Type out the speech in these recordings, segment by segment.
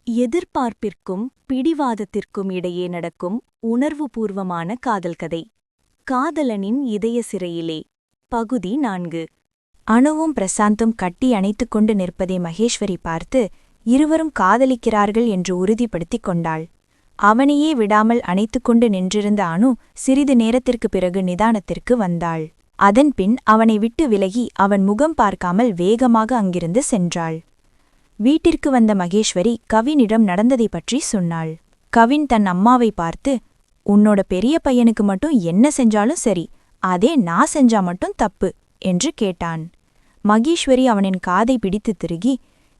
எதிர்பார்ப்பிற்கும் பிடிவாதத்திற்கும் இடையே நடக்கும் உணர்வுபூர்வமான காதல் கதை. காதலனின் இதய சிறையிலே. பகுதி 4. அணுவும் பிரசாந்தும் கட்டி அணைத்துக் கொண்டு நிற்பதை மகேஸ்வரி பார்த்து இருவரும் காதலிக்கிறார்கள் என்று உறுதிப்படுத்திக் கொண்டாள். அவனையே விடாமல் அணைத்துக்கொண்டு நின்றிருந்த அணு சிறிது நேரத்திற்குப் பிறகு நிதானத்திற்கு வந்தாள். அதன்பின் அவனை விட்டு விலகி அவன் முகம் பார்க்காமல் வேகமாக அங்கிருந்து சென்றாள். வீட்டிற்கு வந்த மகேஸ்வரி கவினிடம் நடந்ததை பற்றி சொன்னாள். கவின் தன் அம்மாவை பார்த்து, உன்னோட பெரிய பையனுக்கு மட்டும் என்ன செஞ்சாலும் சரி, அதே நான் செஞ்சா மட்டும் தப்பு என்று கேட்டான். மகேஸ்வரி அவனின் காதை பிடித்து திருகி,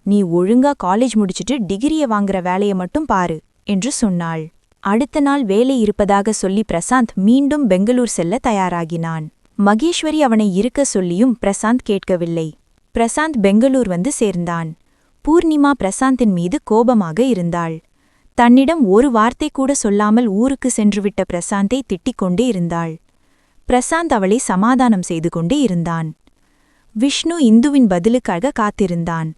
நீ ஒழுங்கா காலேஜ் முடிச்சிட்டு டிகிரிய வாங்குற வேலையை மட்டும் பாரு என்று சொன்னாள். அடுத்த நாள் வேலை இருப்பதாக சொல்லி பிரசாந்த் மீண்டும் பெங்களூர் செல்ல தயாராகினான். மகேஸ்வரி அவனை இருக்க சொல்லியும் பிரசாந்த் கேட்கவில்லை. பிரசாந்த் பெங்களூர் வந்து சேர்ந்தான். பூர்ணிமா பிரசாந்தின் மீது கோபமாக இருந்தாள். தன்னிடம் ஒரு வார்த்தை கூட சொல்லாமல் ஊருக்கு சென்றுவிட்ட பிரசாந்தை திட்டிக் கொண்டே இருந்தாள். பிரசாந்த் அவளை சமாதானம் செய்து கொண்டே இருந்தான். விஷ்ணு இந்துவின் பதிலுக்காக காத்திருந்தான்.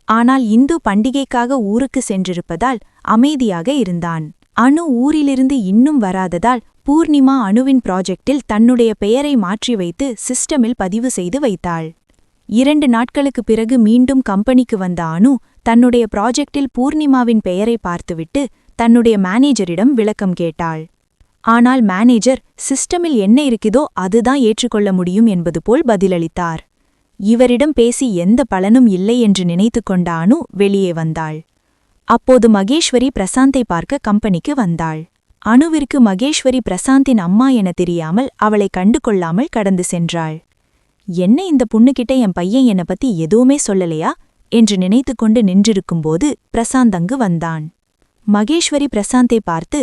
ஆனால் இந்து பண்டிகைக்காக ஊருக்கு சென்றிருப்பதால் அமைதியாக இருந்தான். அணு ஊரிலிருந்து இன்னும் வராததால் பூர்ணிமா அணுவின் ப்ராஜெக்டில் தன்னுடைய பெயரை மாற்றி வைத்து சிஸ்டமில் பதிவு செய்து வைத்தாள். 2 நாட்களுக்குப் பிறகு மீண்டும் கம்பெனிக்கு வந்த அணு தன்னுடைய ப்ராஜெக்டில் பூர்ணிமாவின் பெயரை பார்த்துவிட்டு தன்னுடைய மேனேஜரிடம் விளக்கம் கேட்டாள். ஆனால் மேனேஜர் சிஸ்டமில் என்ன இருக்குதோ அதுதான் ஏற்றுக்கொள்ள முடியும் என்பது போல் பதிலளித்தார். இவரிடம் பேசி எந்த பலனும் இல்லை என்று நினைத்து கொண்ட அணு வெளியே வந்தாள். அப்போது மகேஸ்வரி பிரசாந்தை பார்க்க கம்பெனிக்கு வந்தாள். அணுவிற்கு மகேஸ்வரி பிரசாந்தின் அம்மா என தெரியாமல் அவளை கண்டு கொள்ளாமல் கடந்து சென்றாள். என்ன இந்த பொண்ணுகிட்ட என் பையன் என்னை பத்தி எதுவுமே சொல்லலையா என்று நினைத்து கொண்டு நின்றிருக்கும்போது பிரசாந்த் அங்கு வந்தான். மகேஸ்வரி பிரசாந்தை பார்த்து,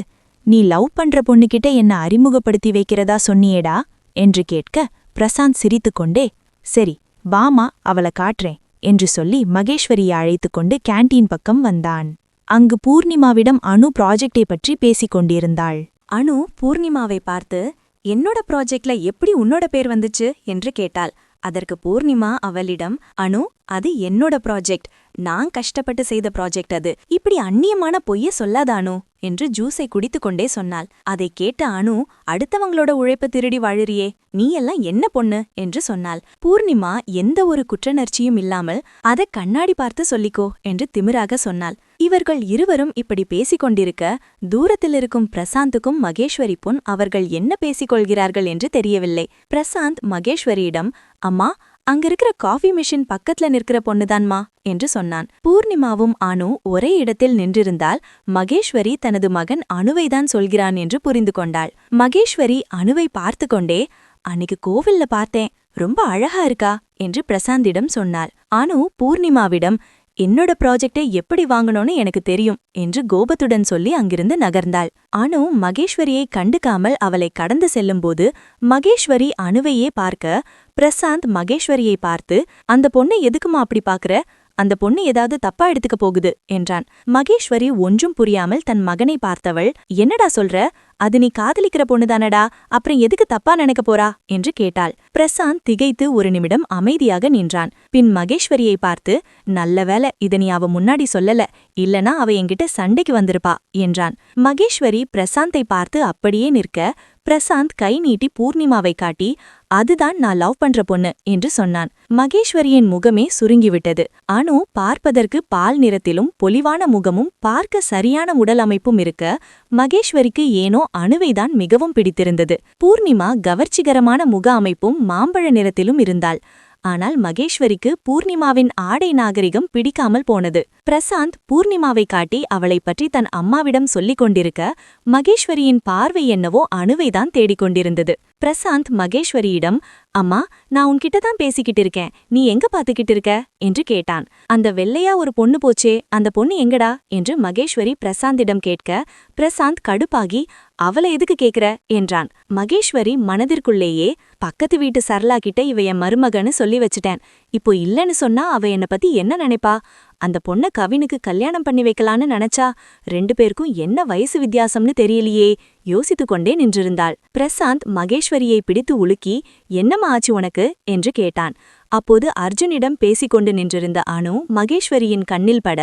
நீ லவ் பண்ற பொண்ணுகிட்ட என்ன அறிமுகப்படுத்தி வைக்கிறதா சொன்னியேடா என்று கேட்க பிரசாந்த் சிரித்துக்கொண்டே, சரி வாமா அவளை காட்டுறேன் என்று சொல்லி மகேஸ்வரியை அழைத்துக் கொண்டு கேண்டீன் பக்கம் வந்தான். அங்கு பூர்ணிமாவிடம் அணு ப்ராஜெக்டை பற்றி பேசிக் கொண்டிருந்தாள். அணு பூர்ணிமாவை பார்த்து, என்னோட ப்ராஜெக்ட்ல எப்படி உன்னோட பேர் வந்துச்சு என்று கேட்டாள். அதற்கு பூர்ணிமா அவளிடம், அணு அது என்னோட ப்ராஜெக்ட், நான் கஷ்டப்பட்டு செய்த ப்ராஜெக்ட் அது, இப்படி அந்நியமான பொய்ய சொல்லாத அணு என்று ஜூஸை குடித்துக்கொண்டே சொன்னாள். அதை கேட்ட அணு, அடுத்தவங்களோட உழைப்ப திருடி வாழுறியே, நீ எல்லாம் என்ன பொண்ணு என்று சொன்னாள். பூர்ணிமா எந்த ஒரு குற்றணர்ச்சியும் இல்லாமல் அதை கண்ணாடி பார்த்து சொல்லிக்கோ என்று திமிராக சொன்னாள். இவர்கள் இருவரும் இப்படி பேசிக் கொண்டிருக்க தூரத்தில் இருக்கும் பிரசாந்துக்கும் மகேஸ்வரி பொன் அவர்கள் என்ன பேசிக்கொள்கிறார்கள் என்று தெரியவில்லை. பிரசாந்த் மகேஸ்வரியிடம், அம்மா அங்கிருக்கிற காஃபி மிஷின் பக்கத்துல நிற்கிற பொண்ணுதான்மா என்று சொன்னான். பூர்ணிமாவும் அணு ஒரே இடத்தில் நின்றிருந்தால் மகேஸ்வரி தனது மகன் அணுவைதான் சொல்கிறான் என்று புரிந்து கொண்டாள். மகேஸ்வரி அணுவை பார்த்து கொண்டே, அன்னைக்கு கோவில்ல பார்த்தேன், ரொம்ப அழகா இருக்கா என்று பிரசாந்திடம் சொன்னாள். அணு பூர்ணிமாவிடம், என்னோட ப்ராஜெக்டை எப்படி வாங்கணும்னு எனக்கு தெரியும் என்று கோபத்துடன் சொல்லி அங்கிருந்து நகர்ந்தாள். அணு மகேஸ்வரியை கண்டுக்காமல் அவளை கடந்து செல்லும்போது மகேஸ்வரி அணுவையே பார்க்க பிரசாந்த் மகேஸ்வரியை பார்த்து, அந்த பொண்ணை எதுக்குமா அப்படி பாக்குற, அந்த பொண்ணு ஏதாவது தப்பா எடுத்துக்க போகுது என்றான். மகேஸ்வரி ஒன்றும் புரியாமல் தன் மகனை பார்த்தவள், என்னடா சொல்ற, அது நீ காதலிக்கிற பொண்ணுதானடா, அப்புறம் எதுக்கு தப்பா நினைக்க போறா என்று கேட்டாள். பிரசாந்த் திகைத்து ஒரு நிமிடம் அமைதியாக நின்றான். பின் மகேஸ்வரியை பார்த்து, நல்ல வேலை இத நீ அவ முன்னாடி சொல்லல, இல்லனா அவ என்கிட்ட சண்டைக்கு வந்திருப்பா என்றான். மகேஸ்வரி பிரசாந்தை பார்த்து அப்படியே நிற்க பிரசாந்த் கை நீட்டி பூர்ணிமாவை காட்டி, அதுதான் நான் லவ் பண்ற பொண்ணு என்று சொன்னான். மகேஸ்வரியின் முகமே சுருங்கிவிட்டது. அணு பார்ப்பதற்கு பால் நிறத்திலும் பொலிவான முகமும் பார்க்க சரியான உடல் அமைப்பும் இருக்க மகேஸ்வரிக்கு ஏனோ அணுவைதான் மிகவும் பிடித்திருந்தது. பூர்ணிமா கவர்ச்சிகரமான முக அமைப்பும் மாம்பழ நிறத்திலும் இருந்தாள். ஆனால் மகேஸ்வரிக்கு பூர்ணிமாவின் ஆடை நாகரிகம் பிடிக்காமல் போனது. பிரசாந்த் பூர்ணிமாவை காட்டி அவளை பற்றி தன் அம்மாவிடம் சொல்லிக் கொண்டிருக்க மகேஸ்வரியின் பார்வை என்னவோ அணுவைதான் தேடிக்கொண்டிருந்தது. பிரசாந்த் மகேஸ்வரியிடம், அம்மா நான் உன்கிட்ட தான் பேசிக்கிட்டு இருக்கேன், நீ எங்க பாத்துக்கிட்டு இருக்க என்று கேட்டான். அந்த வெள்ளையா ஒரு பொண்ணு போச்சே, அந்த பொண்ணு எங்கடா என்று மகேஸ்வரி பிரசாந்திடம் கேட்க பிரசாந்த் கடுப்பாகி, அவளை எதுக்கு கேக்குற என்றான். மகேஸ்வரி மனதிற்குள்ளேயே, பக்கத்து வீட்டு சரளா கிட்ட இவ என் மருமகன்னு சொல்லி வச்சுட்டேன், இப்போ இல்லன்னு சொன்னா அவ என்ன பத்தி என்ன நினைப்பா, அந்த பொண்ண கவினுக்கு கல்யாணம் பண்ணி வைக்கலான்னு நினைச்சா 2 பேருக்கும் என்ன வயசு வித்தியாசம்னு தெரியலையே யோசித்துக் கொண்டே நின்றிருந்தாள். பிரசாந்த் மகேஸ்வரியை பிடித்து உலுக்கி, என்னம்மா ஆச்சு உனக்கு என்று கேட்டான். அப்போது அர்ஜுனிடம் பேசிக்கொண்டு நின்றிருந்த அனு மகேஸ்வரியின் கண்ணில் பட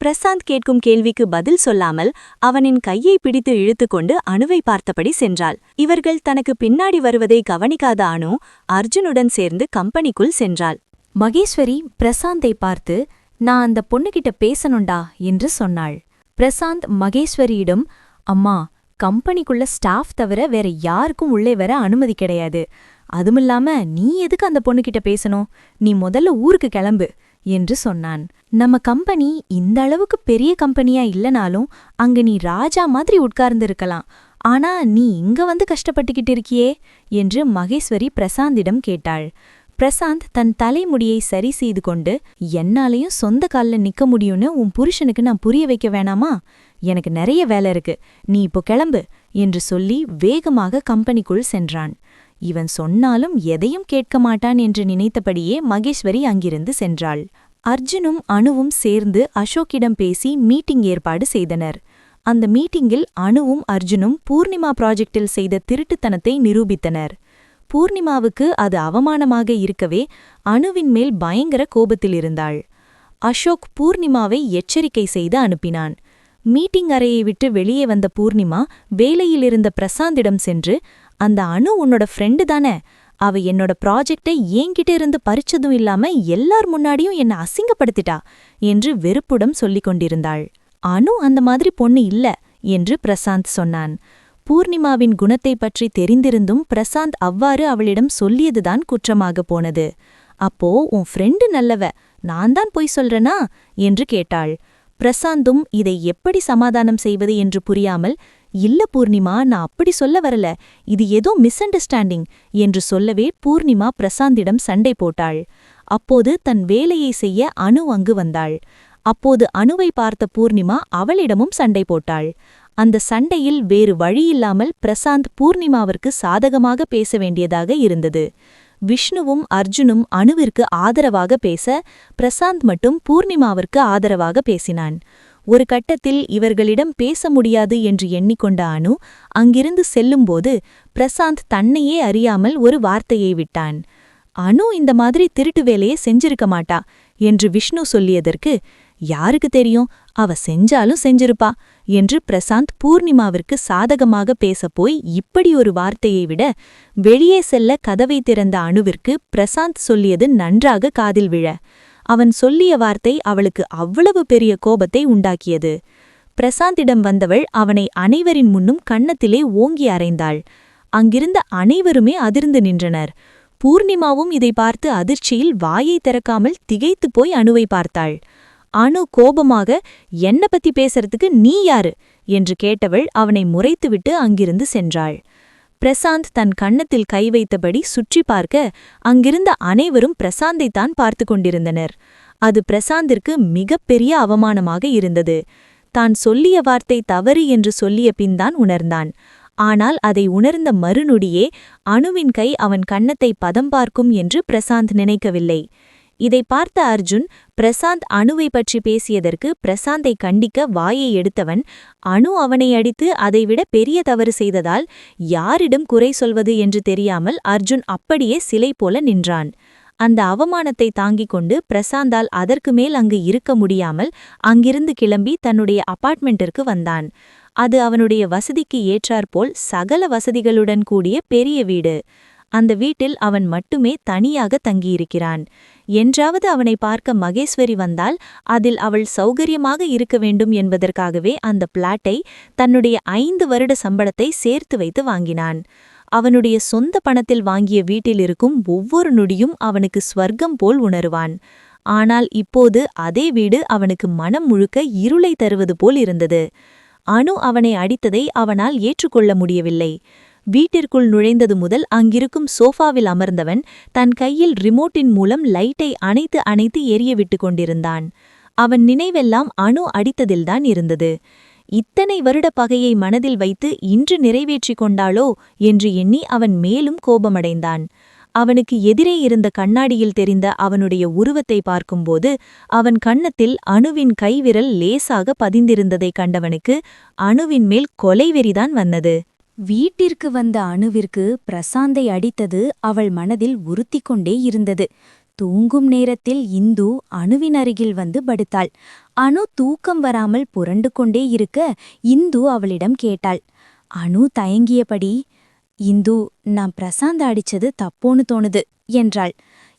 பிரசாந்த் கேட்கும் கேள்விக்கு பதில் சொல்லாமல் அவனின் கையை பிடித்து இழுத்துக்கொண்டு அனுவை பார்த்தபடி சென்றாள். இவர்கள் தனக்கு பின்னாடி வருவதை கவனிக்காத அனு அர்ஜுனுடன் சேர்ந்து கம்பெனிக்குள் சென்றாள். மகேஸ்வரி பிரசாந்தை பார்த்து, நான் அந்த பொண்ணுகிட்ட பேசணுண்டா என்று சொன்னாள். பிரசாந்த் மகேஸ்வரியிடம், அம்மா, கம்பெனிக்குள்ள ஸ்டாஃப் தவிர வேற யாருக்கும் உள்ளே வர அனுமதி கிடையாது. அதுமில்லாம நீ எதுக்கு அந்த பொண்ணுகிட்ட பேசணும்? நீ முதல்ல ஊருக்கு கிளம்பு என்று சொன்னான். நம்ம கம்பெனி இந்த அளவுக்கு பெரிய கம்பெனியா இல்லனாலும் அங்க நீ ராஜா மாதிரி உட்கார்ந்திருக்கலாம். ஆனா நீ இங்க வந்து கஷ்டப்பட்டுக்கிட்டு இருக்கியே என்று மகேஸ்வரி பிரசாந்திடம் கேட்டாள். பிரசாந்த் தன் தலைமுடியை சரி செய்து கொண்டு, என்னாலையும் சொந்த கால்ல நிக்க முடியும்னு உன் புருஷனுக்கு நான் புரிய வைக்க வேணாமா? எனக்கு நிறைய வேலை இருக்கு, நீ இப்போ கிளம்பு என்று சொல்லி வேகமாக கம்பெனிக்குள் சென்றான். இவன் சொன்னாலும் எதையும் கேட்க மாட்டான் என்று நினைத்தபடியே மகேஸ்வரி அங்கிருந்து சென்றாள். அர்ஜுனும் அனுவும் சேர்ந்து அசோக்கிடம் பேசி மீட்டிங் ஏற்பாடு செய்தனர். அந்த மீட்டிங்கில் அனுவும் அர்ஜுனும் பூர்ணிமா ப்ராஜெக்டில் செய்த திருட்டுத்தனத்தை நிரூபித்தனர். பூர்ணிமாவுக்கு அது அவமானமாக இருக்கவே அனுவின் மேல் பயங்கர கோபத்தில் இருந்தாள். அசோக் பூர்ணிமாவை எச்சரிக்கை செய்து அனுப்பினான். மீட்டிங் அறையை விட்டு வெளியே வந்த பூர்ணிமா வேலையிலிருந்த பிரசாந்திடம் சென்று, அந்த அனு உன்னோட ஃப்ரெண்டு தானே? அவ என்னோட ப்ராஜெக்டை ஏங்கிட்ட இருந்து பறிச்சதும் இல்லாம எல்லார் முன்னாடியும் என்ன அசிங்கப்படுத்திட்டா என்று வெறுப்புடன் சொல்லிக் கொண்டிருந்தாள். அனு அந்த மாதிரி பொண்ணு இல்ல என்று பிரசாந்த் சொன்னான். பூர்ணிமாவின் குணத்தை பற்றி தெரிந்திருந்தும் பிரசாந்த் அவ்வாறு அவளிடம் சொல்லியதுதான் குற்றமாக போனது. அப்போ உன் ஃப்ரெண்டு நல்லவ, நான் தான் பொய் சொல்றனா என்று கேட்டாள். பிரசாந்தும் இதை எப்படி சமாதானம் செய்வது என்று புரியாமல், இல்ல பூர்ணிமா, நான் அப்படி சொல்ல வரல, இது ஏதோ மிஸ் அண்டர்ஸ்டாண்டிங் என்று சொல்லவே பூர்ணிமா பிரசாந்திடம் சண்டை போட்டாள். அப்போது தன் வேலையை செய்ய அனு அங்கு வந்தாள். அப்போது அனுவை பார்த்த பூர்ணிமா அவளிடமும் சண்டை போட்டாள். அந்த சண்டையில் வேறு வழியில்லாமல் பிரசாந்த் பூர்ணிமாவிற்கு சாதகமாக பேச வேண்டியதாக இருந்தது. விஷ்ணுவும் அர்ஜுனும் அனுவிற்கு ஆதரவாக பேச, பிரசாந்த் மட்டும் பூர்ணிமாவிற்கு ஆதரவாக பேசினான். ஒரு கட்டத்தில் இவர்களிடம் பேச முடியாது என்று எண்ணிக்கொண்ட அனு அங்கிருந்து செல்லும்போது பிரசாந்த் தன்னையே அறியாமல் ஒரு வார்த்தையை விட்டான். அனு இந்த மாதிரி திருட்டு வேலையை செஞ்சிருக்க மாட்டா என்று விஷ்ணு சொல்லியதற்கு, யாருக்கு தெரியும், அவ செஞ்சாலும் செஞ்சிருப்பா என்று பிரசாந்த் பூர்ணிமாவிற்கு சாதகமாக பேசப்போய் இப்படி ஒரு வார்த்தையை விட, வெளியே செல்ல கதவை திறந்த அனுவிற்கு பிரசாந்த் சொல்லியது நன்றாக காதில் விழ, அவன் சொல்லிய வார்த்தை அவளுக்கு அவ்வளவு பெரிய கோபத்தை உண்டாக்கியது. பிரசாந்திடம் வந்தவள் அவனை அனைவரின் முன்னும் கன்னத்திலே ஓங்கி அறைந்தாள். அங்கிருந்த அனைவருமே அதிர்ந்து நின்றனர். பூர்ணிமாவும் இதை பார்த்து அதிர்ச்சியில் வாயை திறக்காமல் திகைத்துப் போய் அனுவை பார்த்தாள். அனு கோபமாக, என்ன பத்தி பேசறதுக்கு நீ யாரு என்று கேட்டவள் அவனை முறைத்துவிட்டு அங்கிருந்து சென்றாள். பிரசாந்த் தன் கன்னத்தில் கை வைத்தபடி சுற்றி பார்க்க அங்கிருந்த அனைவரும் பிரசாந்தைத்தான் பார்த்து கொண்டிருந்தனர். அது பிரசாந்திற்கு மிகப்பெரிய அவமானமாக இருந்தது. தான் சொல்லிய வார்த்தை தவறு என்று சொல்லிய பின்தான் உணர்ந்தான். ஆனால் அதை உணர்ந்த மறுநொடியே அனுவின் கை அவன் கன்னத்தை பதம் பார்க்கும் என்று பிரசாந்த் நினைக்கவில்லை. இதை பார்த்த அர்ஜுன் பிரசாந்த் அனுவை பற்றி பேசியதற்கு பிரசாந்தை கண்டிக்க வாயை எடுத்தவன், அனு அவனை அடித்து அதைவிட பெரிய தவறு செய்ததால் யாரிடம் குறை சொல்வது என்று தெரியாமல் அர்ஜுன் அப்படியே சிலை போல நின்றான். அந்த அவமானத்தை தாங்கிக் கொண்டு பிரசாந்தால் அதற்கு மேல் அங்கு இருக்க முடியாமல் அங்கிருந்து கிளம்பி தன்னுடைய அபார்ட்மெண்ட்டிற்கு வந்தான். அது அவனுடைய வசதிக்கு ஏற்றாற்போல் சகல வசதிகளுடன் கூடிய பெரிய வீடு. அந்த வீட்டில் அவன் மட்டுமே தனியாக தங்கியிருக்கிறான். என்றாவது அவனை பார்க்க மகேஸ்வரி வந்தால் அதில் அவள் சௌகரியமாக இருக்க வேண்டும் என்பதற்காகவே அந்த பிளாட்டை தன்னுடைய 5 வருட சம்பளத்தை சேர்த்து வைத்து வாங்கினான். அவனுடைய சொந்த பணத்தில் வாங்கிய வீட்டில் இருக்கும் ஒவ்வொரு நொடியும் அவனுக்கு ஸ்வர்க்கம் போல் உணருவான். ஆனால் இப்போது அதே வீடு அவனுக்கு மனம் முழுக்க இருளை தருவது போல் இருந்தது. அனு அவனை அடித்ததை அவனால் ஏற்றுக்கொள்ள முடியவில்லை. வீட்டிற்குள் நுழைந்தது முதல் அங்கிருக்கும் சோஃபாவில் அமர்ந்தவன் தன் கையில் ரிமோட்டின் மூலம் லைட்டை அணைத்து அணைத்து எரிய விட்டு கொண்டிருந்தான். அவன் நினைவெல்லாம் அனு அடித்ததில்தான் இருந்தது. இத்தனை வருட பகையை மனதில் வைத்து இன்று நிறைவேற்றிக் கொண்டாளோ என்று எண்ணி அவன் மேலும் கோபமடைந்தான். அவனுக்கு எதிரே இருந்த கண்ணாடியில் தெரிந்த அவனுடைய உருவத்தை பார்க்கும்போது அவன் கன்னத்தில் அணுவின் கைவிரல் லேசாக பதிந்திருந்ததைக் கண்டவனுக்கு அணுவின் மேல் கொலைவெறிதான் வந்தது. வீட்டிற்கு வந்த அணுவிற்கு பிரசாந்தை அடித்தது அவள் மனதில் உறுத்திக் கொண்டே இருந்தது. தூங்கும் நேரத்தில் இந்து அணுவின் அருகில் வந்து படுத்தாள். அணு தூக்கம் வராமல் புரண்டு கொண்டே இருக்க இந்து அவளிடம் கேட்டாள். அணு தயங்கியபடி, இந்து, நான் பிரசாந்த் அடிச்சது தப்போன்னு தோணுது என்றாள்.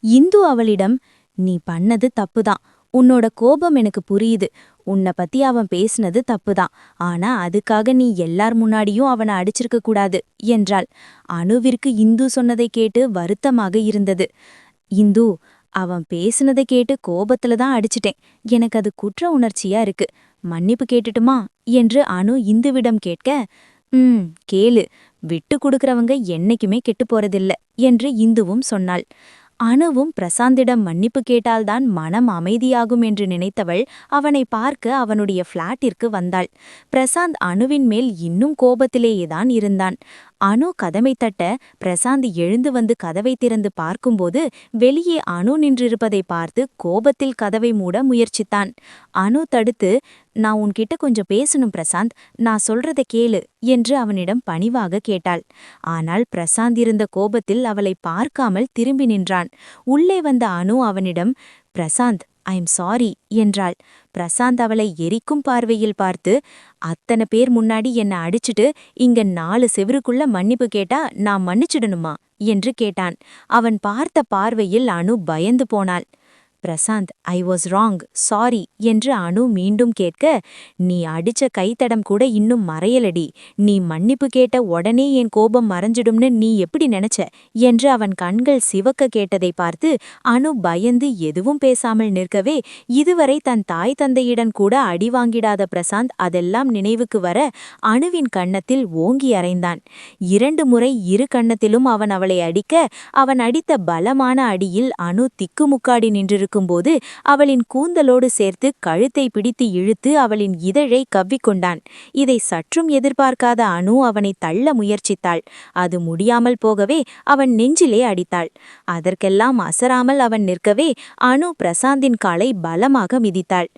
இந்து அவளிடம், நீ பண்ணது தப்புதான். உன்னோட கோபம் எனக்கு புரியுது. உன்னை பத்தி அவன் பேசினது தப்புதான். ஆனா அதுக்காக நீ எல்லார் முன்னாடியும் அவனை அடிச்சிருக்க கூடாது என்றாள். அணுவிற்கு இந்து சொன்னதை கேட்டு வருத்தமாக இருந்தது. இந்து, அவன் பேசுனதை கேட்டு கோபத்துல தான் அடிச்சிட்டேன். எனக்கு அது குற்ற உணர்ச்சியா இருக்கு. மன்னிப்பு கேட்டுட்டுமா என்று அணு இந்துவிடம் கேட்க, கேளு. விட்டு கொடுக்கறவங்க என்னைக்குமே கெட்டுப் போறதில்ல என்று இந்துவும் சொன்னாள். அணுவும் பிரசாந்திடம் மன்னிப்பு கேட்டால்தான் மனம் அமைதியாகும் என்று நினைத்தவள் அவனை பார்க்க அவனுடைய ஃப்ளாட்டிற்கு வந்தாள். பிரசாந்த் அணுவின் மேல் இன்னும் கோபத்திலேயேதான் இருந்தான். அணு கதவை தட்ட பிரசாந்த் எழுந்து வந்து கதவை திறந்து பார்க்கும்போது வெளியே அணு நின்றிருப்பதை பார்த்து கோபத்தில் கதவை மூட முயற்சித்தான். அணு தடுத்து, நான் உன்கிட்ட கொஞ்சம் பேசணும் பிரசாந்த், நான் சொல்றத கேளு என்று அவனிடம் பணிவாக கேட்டாள். ஆனால் பிரசாந்த் இருந்த கோபத்தில் அவளை பார்க்காமல் திரும்பி நின்றான். உள்ளே வந்த அணு அவனிடம், பிரசாந்த், ஐ எம் சாரி என்றாள். பிரசாந்த் அவளை எரிக்கும் பார்வையில் பார்த்து, அத்தனை பேர் முன்னாடி என்ன அடிச்சுட்டு இங்க 4 செவருக்குள்ள மன்னிப்பு கேட்டா நான் மன்னிச்சிடணுமா என்று கேட்டான். அவன் பார்த்த பார்வையில் அணு பயந்து போனாள். Prashanth, I was wrong, sorry என்று அணு மீண்டும் கேட்க, நீ அடிச்ச கைத்தடம் கூட இன்னும் மறையலடி. நீ மன்னிப்பு கேட்ட உடனே என் கோபம் மறைஞ்சிடும்னு நீ எப்படி நினைச்ச என்று அவன் கண்கள் சிவக்க கேட்டதை பார்த்து அணு பயந்து எதுவும் பேசாமல் நிற்கவே, இதுவரை தன் தாய் தந்தையிடம் கூட அடி வாங்கிடாத பிரசாந்த் அதெல்லாம் நினைவுக்கு வர அணுவின் கன்னத்தில் ஓங்கி அறைந்தான். 2 முறை இரு கன்னத்திலும் அவன் அவளை அடிக்க, அவன் அடித்த பலமான அடியில் அணு திக்குமுக்காடி நின்றிருக்கும்போது அவளின் கூந்தலோடு சேர்த்து கழுத்தை பிடித்து இழுத்து அவளின் இதழை கவ்விக்கொண்டான். இதை சற்றும் எதிர்பார்க்காத அணு அவனை தள்ள முயற்சித்தாள். அது முடியாமல் போகவே அவன் நெஞ்சிலே அடித்தாள். அதற்கெல்லாம் அசராமல் அவன் நிற்கவே அணு பிரசாந்தின் காலை பலமாக மிதித்தாள்.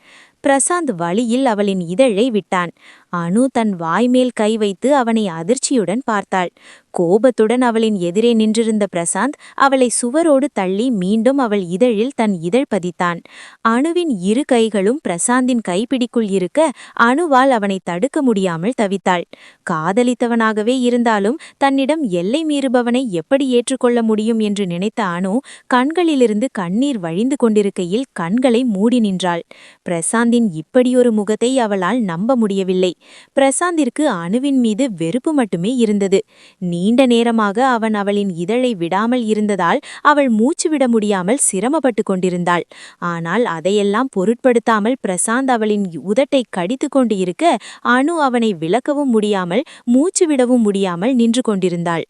பிரசாந்த் வலியில் அவளின் இதழை விட்டான். அணு தன் வாய்மேல் கை வைத்து அவனை அதிர்ச்சியுடன் பார்த்தாள். கோபத்துடன் அவளின் எதிரே நின்றிருந்த பிரசாந்த் அவளை சுவரோடு தள்ளி மீண்டும் அவள் இதழில் தன் இதழ் பதித்தான். அணுவின் 2 கைகளும் பிரசாந்தின் கைப்பிடிக்குள் இருக்க அணுவால் அவனை தடுக்க முடியாமல் தவித்தாள். காதலித்தவனாகவே இருந்தாலும் தன்னிடம் எல்லை மீறுபவனை எப்படி ஏற்றுக்கொள்ள முடியும் என்று நினைத்த அணு கண்களிலிருந்து கண்ணீர் வழிந்து கொண்டிருக்கையில் கண்களை மூடி நின்றாள். பிரசாந்தின் இப்படியொரு முகத்தை அவளால் நம்ப முடியவில்லை. பிரசாந்திற்கு அணுவின் மீது வெறுப்பு மட்டுமே இருந்தது. நீண்ட நேரமாக அவன் அவளின் இதழை விடாமல் இருந்ததால் அவள் மூச்சு விட முடியாமல் சிரமப்பட்டு கொண்டிருந்தாள். ஆனால் அதையெல்லாம் பொருட்படுத்தாமல் பிரசாந்த் அவளின் உதட்டை கடித்து கொண்டு இருக்க அணு அவனை விலக்கவும் முடியாமல் மூச்சு விடவும் முடியாமல் நின்று கொண்டிருந்தாள்.